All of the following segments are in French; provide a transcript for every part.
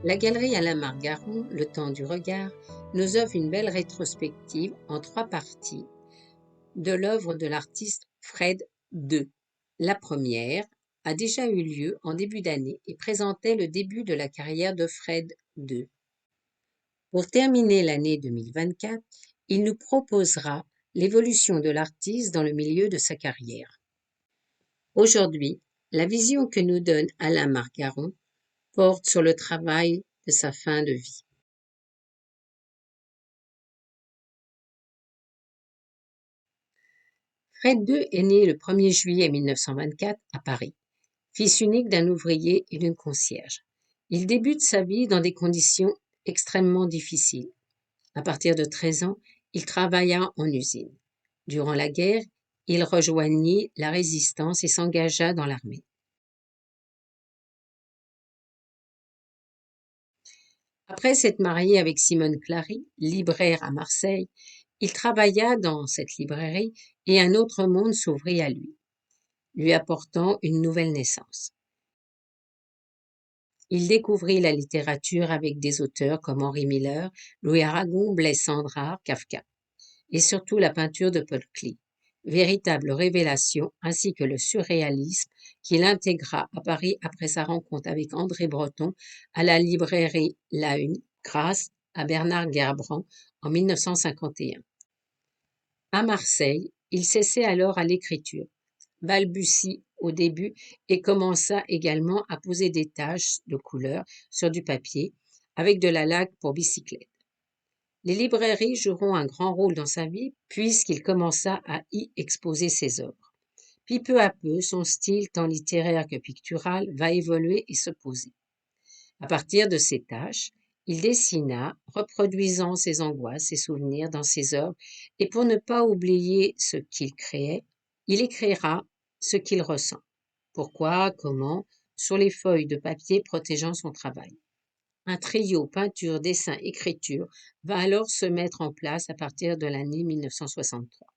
La galerie Alain Margaron, Le Temps du regard, nous offre une belle rétrospective en 3 parties de l'œuvre de l'artiste Fred II. La première a déjà eu lieu en début d'année et présentait le début de la carrière de Fred II. Pour terminer l'année 2024, il nous proposera l'évolution de l'artiste dans le milieu de sa carrière. Aujourd'hui, la vision que nous donne Alain Margaron porte sur le travail de sa fin de vie. Fred II est né le 1er juillet 1924 à Paris, fils unique d'un ouvrier et d'une concierge. Il débute sa vie dans des conditions extrêmement difficiles. À partir de 13 ans, il travailla en usine. Durant la guerre, il rejoignit la résistance et s'engagea dans l'armée. Après s'être marié avec Simone Clary, libraire à Marseille, il travailla dans cette librairie et un autre monde s'ouvrit à lui apportant une nouvelle naissance. Il découvrit la littérature avec des auteurs comme Henri Miller, Louis Aragon, Blaise Cendrars, Kafka, et surtout la peinture de Paul Klee, véritable révélation, ainsi que le surréalisme qu'il intégra à Paris après sa rencontre avec André Breton à la librairie La Une, grâce à Bernard Gerbrand en 1951. À Marseille, il s'essaie alors à l'écriture, balbutie au début et commença également à poser des taches de couleur sur du papier avec de la laque pour bicyclette. Les librairies joueront un grand rôle dans sa vie puisqu'il commença à y exposer ses œuvres. Puis peu à peu, son style, tant littéraire que pictural, va évoluer et se poser. À partir de ces tâches, il dessina, reproduisant ses angoisses, ses souvenirs dans ses œuvres, et pour ne pas oublier ce qu'il créait, il écrira ce qu'il ressent. Pourquoi, comment, sur les feuilles de papier protégeant son travail. Un trio peinture, dessin, écriture va alors se mettre en place à partir de l'année 1963.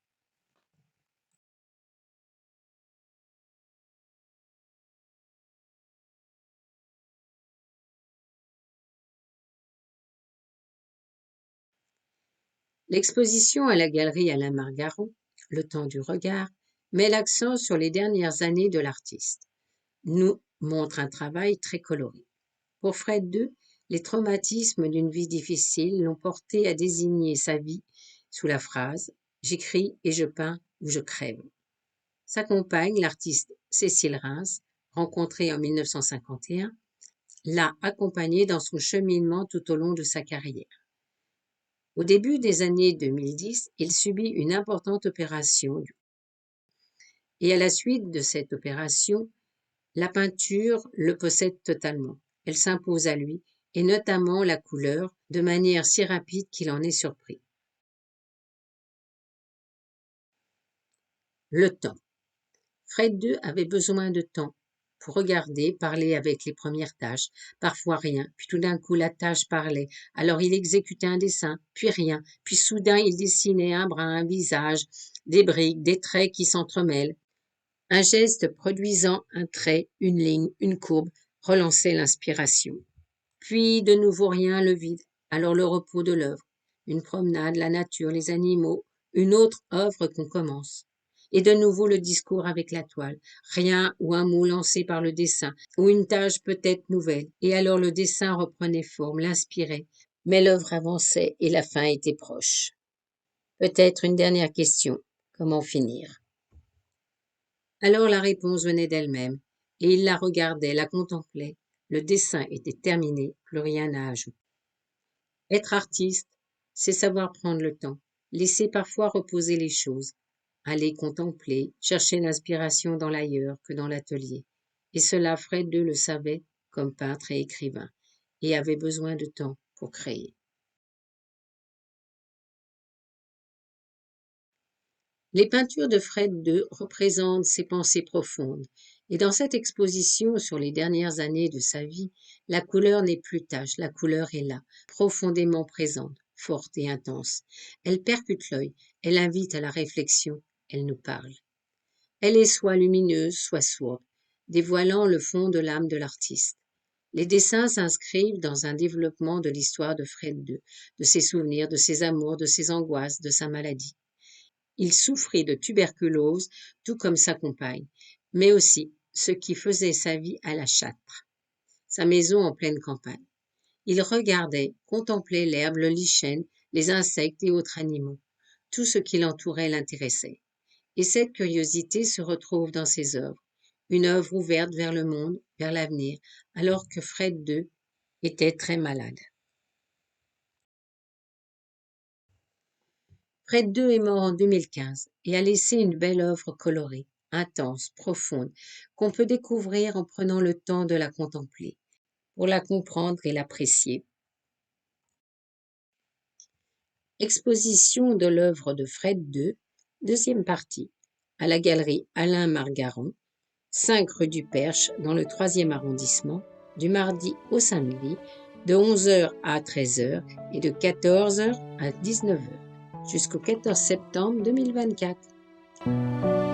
L'exposition à la galerie Alain Margaron, Le Temps du regard, met l'accent sur les dernières années de l'artiste. Nous montre un travail très coloré. Pour Fred II, les traumatismes d'une vie difficile l'ont porté à désigner sa vie sous la phrase « J'écris et je peins ou je crève ». Sa compagne, l'artiste Cécile Reims, rencontrée en 1951, l'a accompagné dans son cheminement tout au long de sa carrière. Au début des années 2010, il subit une importante opération et à la suite de cette opération, la peinture le possède totalement. Elle s'impose à lui et notamment la couleur de manière si rapide qu'il en est surpris. Le temps. Fred II avait besoin de temps pour regarder, parler avec les premières tâches, parfois rien, puis tout d'un coup la tâche parlait, alors il exécutait un dessin, puis rien, puis soudain il dessinait un bras, un visage, des briques, des traits qui s'entremêlent. Un geste produisant un trait, une ligne, une courbe, relançait l'inspiration. Puis de nouveau rien, le vide, alors le repos de l'œuvre, une promenade, la nature, les animaux, une autre œuvre qu'on commence. Et de nouveau le discours avec la toile, rien ou un mot lancé par le dessin, ou une tâche peut-être nouvelle, et alors le dessin reprenait forme, l'inspirait, mais l'œuvre avançait et la fin était proche. Peut-être une dernière question, comment finir? Alors la réponse venait d'elle-même, et il la regardait, la contemplait. Le dessin était terminé, plus rien à ajouter. Être artiste, c'est savoir prendre le temps, laisser parfois reposer les choses, aller contempler, chercher l'inspiration dans l'ailleurs que dans l'atelier. Et cela, Fred II le savait comme peintre et écrivain, et avait besoin de temps pour créer. Les peintures de Fred II représentent ses pensées profondes, et dans cette exposition sur les dernières années de sa vie, la couleur n'est plus tâche, la couleur est là, profondément présente, forte et intense. Elle percute l'œil, elle invite à la réflexion, elle nous parle. Elle est soit lumineuse, soit sourde, dévoilant le fond de l'âme de l'artiste. Les dessins s'inscrivent dans un développement de l'histoire de Fred II, de ses souvenirs, de ses amours, de ses angoisses, de sa maladie. Il souffrit de tuberculose, tout comme sa compagne, mais aussi ce qui faisait sa vie à la Châtre, sa maison en pleine campagne. Il regardait, contemplait l'herbe, le lichen, les insectes et autres animaux. Tout ce qui l'entourait l'intéressait. Et cette curiosité se retrouve dans ses œuvres, une œuvre ouverte vers le monde, vers l'avenir, alors que Fred II était très malade. Fred II est mort en 2015 et a laissé une belle œuvre colorée, intense, profonde, qu'on peut découvrir en prenant le temps de la contempler, pour la comprendre et l'apprécier. Exposition de l'œuvre de Fred II, deuxième partie, à la galerie Alain Margaron, 5 rue du Perche, dans le 3e arrondissement, du mardi au samedi, de 11h à 13h et de 14h à 19h, jusqu'au 14 septembre 2024.